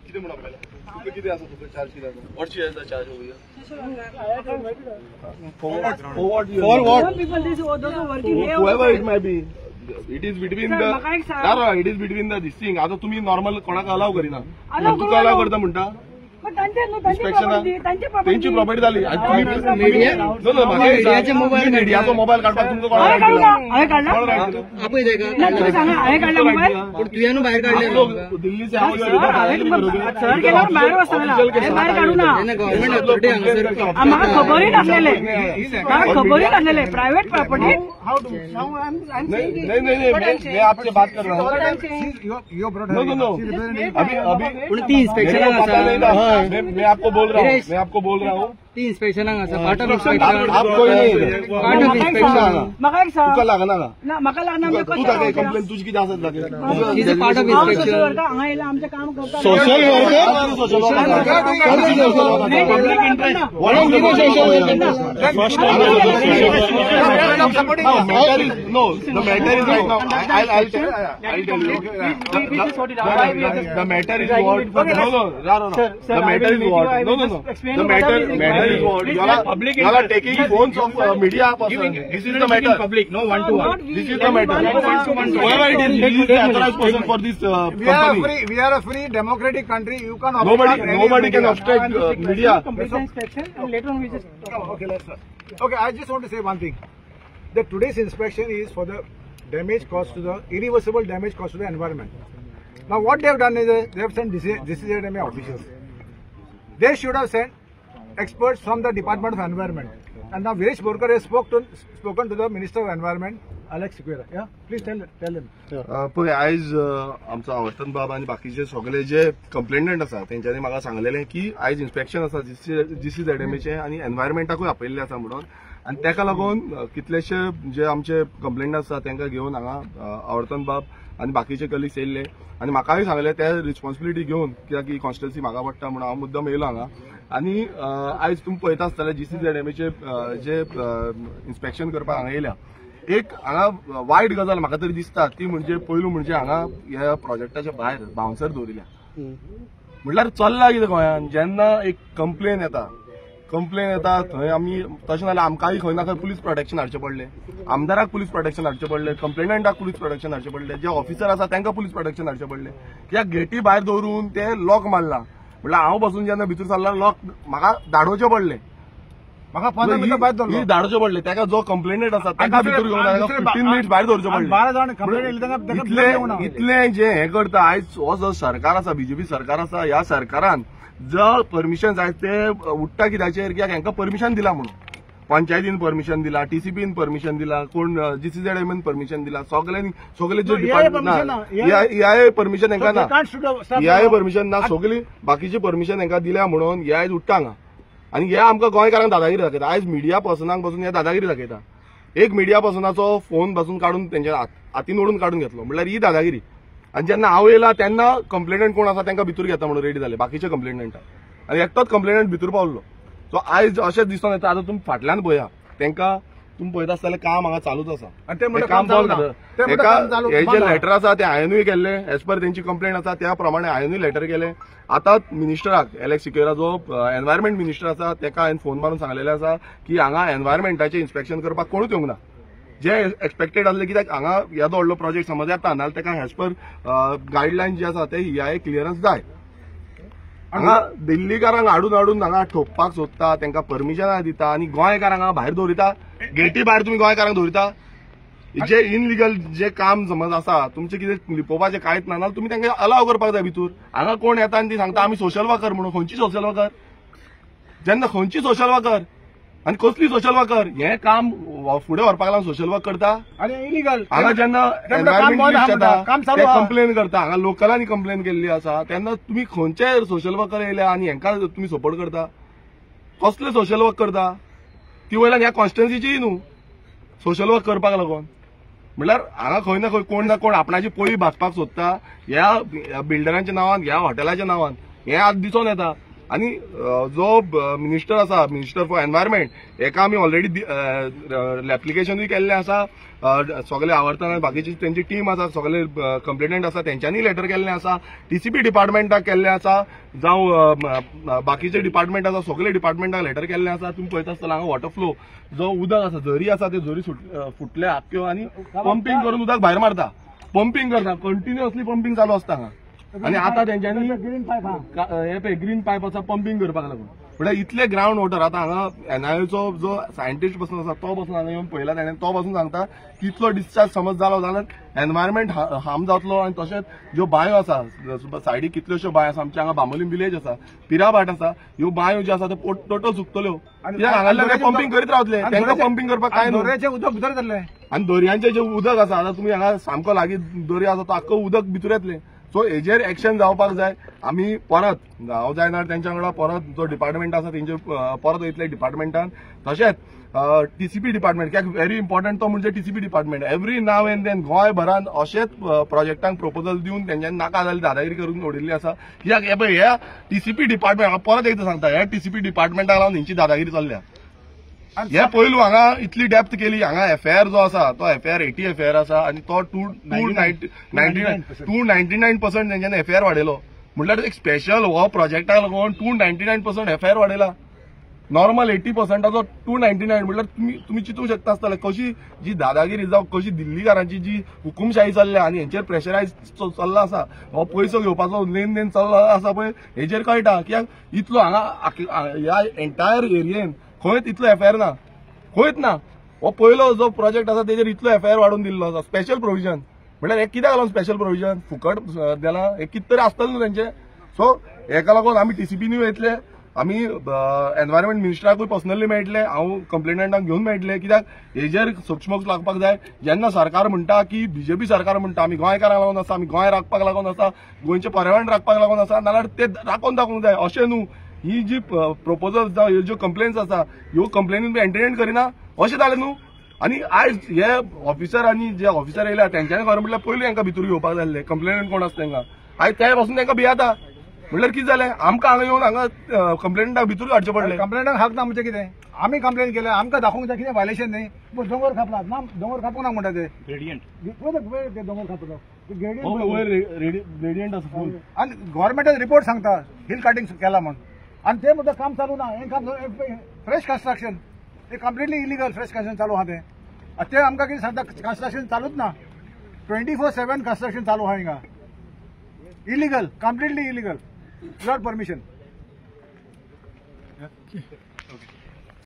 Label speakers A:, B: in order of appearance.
A: किती म्हणा आपल्याला तुमचं किती असं तुमचं चार्ज किती असं व्हॉट शेअर चार्ज होईल for what people this those are working here whoever it may be it is between the it is between the this thing आता तुम्ही नॉर्मल कोणाक अलाव करीना तुका अलाव करता म्हणता त्यांची प्रॉपर्टी झाली मीडियाचो मोबाईल काढपाक तुमका कोणाक दिल्ली से
B: खबरही नासलेले प्रायव्हेट प्रॉपर्टी
A: नहीं मैं आपसे बात कर रहा हूँ
B: अभी इंस्पेक्शन
A: मैं आपको बोल रहा हूँ
B: ती इंस्पेक्शन पार्ट ऑफ
A: आपको इंस्पेक्शन तुका लागना
B: ना म्हाका लागना
A: तू जागे कंप्लेंट तुझी किती आसत जागे
B: पार्ट ऑफ इंस्पेक्शन हांगा येयला आमचें काम करता
A: social public interest no the matter is right now I'll tell you the matter is what no the matter is what no the matter is what you are taking phones of media person this is the matter
C: public no one to one
A: this is the matter whoever it is he is the authorized person for this company
C: we are a free democratic country you can
A: nobody can obstruct media
B: inspection and later on we just
C: okay I just want to say one thing that today's inspection is for the damage caused to the irreversible damage caused to the environment. Now what they have done is they have sent DCZMA officials. They should have sent experts from the Department of Environment. And now Viresh Borkar has spoken to the Minister of Environment, Alex Sequeira. Yeah, please tell him.
A: पण आज आमचा आवर्तन बाब आणि बाकीचे सगळे जे कंप्लेंटंट आसा तेंच्यांनी म्हाका सांगलेले की आज इन्स्पेक्शन आसा DCZMAचे आणि एनवायरमेंटाकूय आपयल्ले आसा म्हणून आणि त्याका लागून कितलेशे जे आमचे कंप्लेंट आसा तांकां घेवन हांगा आवर्तन बाब आणि बाकीचे कलिग्स येयल्ले आणि म्हाकाय सांगले ते रिस्पॉन्सिबिलिटी घेवन कित्याक ही कॉन्स्टिट्युएन्सी म्हाका पडटा म्हणून हांव मुद्दम येयलो हांगा आणि आयज तुम्ही पळयता आसतले DCZMAचे जे इन्स्पेक्शन करपाक हांगा येयल्या एक हांगा वायट गजाल म्हाका तरी दिसता ती म्हणजे पयलू म्हणजे हांगा ह्या प्रोजेक्टाच्या भायर बाउन्सर दवरिल्या म्हटल्यार चल्ला कितें गोंयान जेन्ना एक कंप्लेन येता थंय आमी तशें जाल्यार आमकांय खंय ना खंय पुलीस प्रोटेक्शन हाडचें पडलें आमदाराक पुलीस प्रोटेक्शन हाडचें पडलें कंप्लेनंटाक पुलीस प्रोटेक्शन हाडचें पडलें जे ऑफिसर आसा तांकां पुलीस प्रोटेक्शन हाडचें पडलें कित्याक गेटी भायर दवरून ते लॉक मारला म्हटल्यार हांव बसून जेन्ना भितर सरला लॉक म्हाका धाडोवचें पडलें
C: म्हाका 15 मिनिटां भायर दवरलो
A: धाडोवचें पडलें ताका जो कंप्लेनंट आसा ताका भितर घेवन 15 मिनिट्स भायर दवरचें पडलें
C: 12 जाण कंप्लेंट येयली तांकां
A: इतलें जे हें करता आयज हो जो सरकार आसा BJP सरकार आसा ह्या सरकारान जो परमिशन जाय ते उठ्ठा कित्याचेर कित्याक हांकां परमिशन दिला म्हणून पंचायतीन परमिशन दिला TCPन परमिशन दिला कोण DCZMAन परमिशन दिला सगळे जे डिपार्टमेंट EIA परमिशन हांकां ना EIA परमिशन ना सगळी बाकीची परमिशन हांकां दिल्या म्हणून हे आयज उठ्ठा हांगा आणि हे आमकां गोंयकारांक दादागिरी दाखयता आयज मिडिया पर्सनाक बसून हे दादागिरी दाखयता एक मिडिया पर्सनाचो फोन बसून काढून तेंच्या हातीन ओडून काढून घेतलो म्हटल्यार ही दादागिरी आणि जेन्ना हांव येयला तेन्ना कंप्लेनंट कोण आसा तांकां भितर घेता म्हणून रेडी जाले बाकीचे कंप्लेनंट आनी एकटोच कंप्लेनंट भितर पावलो सो आयज अशें दिसून येता आतां तुमी फाटल्यान पळया तांकां तुमी पळयता आसतलें काम हांगा चालूच आसा
C: आनी ते म्हणटा
A: काम चालू हे जे लेटर आसा ते हांवेनूय केल्ले एज पर तेंची कंप्लेंट आसा त्या प्रमाणे हांवेनूय लेटर केले आतां मिनिस्टराक एलेक्स सिक्वेरा जो एनवायरमेंट मिनिस्टर आसा ताका हांवें फोन मारून सांगलेलें आसा की हांगा एनवायरमेंटाचें इन्स्पेक्शन करपाक कोणूच येवंक ना जे एक्सपेक्टेड आसले कित्याक हांगा येदो व्हडलो प्रोजेक्ट समज येता नाल्यार ताका एज पर गायडलायन जे आसा ते EIA क्लियरन्स जाय हांगा दिल्लीकारांक हाडून हांगा ठोकपाक सोदता तांकां परमिशनां दिता आनी गोंयकारांक हांगा भायर दवरिता गेटी भायर तुमी गोंयकारांक दवरिता जे इनलिगल जे काम समज आसा तुमचें कितें लिपोवपाचें कांयच ना तुमी तांकां अलाव करपाक जाय भितर हांगा कोण येता आनी ती सांगता आमी सोशल वर्कर म्हणून खंयची सोशल वर्कर जेन्ना खंयची सोशल वर्कर आनी कसली सोशल वर्कर हें काम फुडें व्हरपाक लागून सोशल वर्क करता
C: आनी इलिगल
A: हांगा जेन्ना एनवायरमेंट येता ते कंप्लेन करता हांगा लोकलांनी कंप्लेन केल्ली आसा तेन्ना तुमी खंयचे सोशल वर्कर येयल्या आनी हेंकां तुमी सपोर्ट करता कसले सोशल वर्क करता ती वयल्यान ह्या कॉन्स्टिट्युएन्सीची न्हू सोशल वर्क करपाक लागून म्हटल्यार हांगा खंय ना कोण आपणाची पळी भाजपाक सोदता ह्या बिल्डरांच्या नांवान ह्या हॉटेलाच्या नांवान हें आज दिसून येता आणि जो मिनिस्टर आसा, मिनिस्टर फॉर एनवायरमेंट, हेका आमी ऑलरेडी एप्लिकेशनूय केल्लें आसा. सगळे आवर्तन आनी बाकीची त्यांची टीम आसा, सगळे कंप्लेनंट आसा तेंच्यांनी लेटर केल्लें आसा. टीसीपी डिपार्टमेंटाक केल्लें आसा, जावं बाकीचे डिपार्टमेंट आसा, सगळे डिपार्टमेंटाक लेटर केल्लें आसा. तुमी पळयता आसतना हांगा वॉटर फ्लो जो उदक आसा, झरी आसा, ते झरी फुटले आख्यो आनी पंपिंग करून उदक भायर मारता, पंपिंग करता, कंटिन्युअसली पंपिंग चालू आसता हांगा. आणि आता तेंच्यांनी हे ग्रीन पायप आसा पंपिंग करपाक लागून. म्हळ्यार इतले ग्राउंड वॉटर आता हांगा एनआयओचो जो सायंटिस्ट बसून आसा तो बसून हांगा येवन पळयला. ताणें तो बसून सांगता की इतलो डिस्चार्ज समज जालो जाल्यार एनवायरमेंट हार्म जातलो. आनी तशेंच ज्यो बांयो आसा सायडीक कितल्योश्यो बांयो आसा, आमच्या हांगा बांबोलीम विलेज आसा, पिराभाट आसा, ह्यो बांयो ज्यो आसा त्यो टोटल सुकतल्यो. कित्याक हांगासल्यान ते पंपिंग करीत रावतले, तांकां पंपिंग करपाक काय न्हू.
C: दर्याचें उदक भितर जातलें
A: आनी दर्यांचें जें उदक आसा, आतां तुमी हांगा सामको लागीं दर्या आसा तो आख्खो उदक भितर येतलें. सो हेजेर एक्शन जावपाक जाय. आमी परत हांव जायना तेंच्या वांगडा परत जो डिपार्टमेंट आसा तेंचे परत वयतले डिपार्टमेंटान. तशेंच टीसीपी डिपार्टमेंट, कित्याक व्हेरी इम्पॉर्टंट तो म्हणजे TCP department. Every now and then गोंयभरान अशेंच प्रोजेक्टांक प्रपोजल दिवन तेंच्यांनी नाका जाल्यार दादागिरी करून उडयल्ली आसा. कित्याक हे पळय ह्या टीसीपी डिपार्टमेंट, हांव परत एकदां सांगता, ह्या टीसीपी डिपार्टमेंटाक लागून हेंची दादागिरी चल्ल्या. हे पयलू हांगा इतली डेप्थ केली. हांगा एफआयआर जो आसा तो एफआयआर 80 एफआयआर आसा आणि तो 299% तेंच्यांनी एफआयआर वाडयलो. म्हटल्यार एक स्पेशल हो प्रोजेक्टाक लागून 299% एफआयआर वाडयला. नॉर्मल 80%ाचो 299 म्हटल्यार तुम्ही चिंतूंक शकता आसतले कशी जी दादागिरी जावं कशी दिल्लीकारांची जी हुकुमशाही चल्ल्या आनी हेंचेर प्रेशरायज चल्ला आसा, हो पयसो घेवपाचो लेन देन चल्ला आसा पळय, हेचेर कळटा. कित्याक इतलो हांगा ह्या एंटायर एरियेन खंयच इतलो एफआयआर ना, खंयच ना. हो पयलो जो प्रोजेक्ट आसा तेजेर इतलो एफआयआर वाडून दिल्लो आसा. स्पेशल प्रोविजन म्हटल्यार हे कित्याक लागून स्पेशल प्रोविजन फुकट देला, हे कितें तरी आसतलें न्हू तेंचे. सो हेका लागून आमी टीसीपीनी वयतले, आमी एनवायरमेंट मिनिस्टराकूय पर्सनली मेळटले, हांव कंप्लेनंटांक घेवन मेळटले. कित्याक हेजेर सक्षमोग लागपाक जाय. जेन्ना सरकार म्हणटा की बीजेपी सरकार म्हणटा आमी गोंयकारांक लागून आसा, आमी गोंय राखपाक लागून आसा, गोंयचें पर्यावरण राखपाक लागून आसा, नाल्यार ते राखोवन दाखोवंक जाय. अशें न्हू ही जी प्रपोजल्स जावं ह्यो ज्यो कंप्लेन्स आसा ह्यो कंप्लेनीन बी एंटरटेन करिना अशें जालें न्हू. आनी आयज हे ऑफिसर आनी जे ऑफिसर येयल्या तेंच्यांनी खरें म्हटल्यार पयलीं हांकां भितर घेवपाक जाय. कंप्लेनंट कोण आसा तांकां आयज ते पासून तांकां भियाता. म्हटल्यार कितें जालें, आमकां हांगा येवन हांगा कंप्लेनंटाक भितर हाडचें पडलें.
C: कंप्लेनंटाक हाक ना म्हणजे कितें, आमी कंप्लेन केलें, आमकां दाखोवंक जाय कितें वायलेशन न्ही. पूण दोंगर खापलात ना, दोंगर खापूंक ना म्हणटा ते ग्रेडियंट ते दोंगर खापलो
A: ग्रेडियंट आसा फूल.
C: आनी गव्हर्मेंटान रिपोर्ट सांगता हिल कटिंग केला म्हणून, आनी ते मुद्दा काम चालू ना. हें काम फ्रेश कन्स्ट्रक्शन ते कम्प्लिटली इलिगल फ्रेश कन्स्ट्रक्शन चालू आहा ते आमकां कितें सांगता कन्स्ट्रक्शन चालूच ना. 24/7 कन्स्ट्रक्शन चालू आहा हिंगा. Illegal, completely illegal, without permission.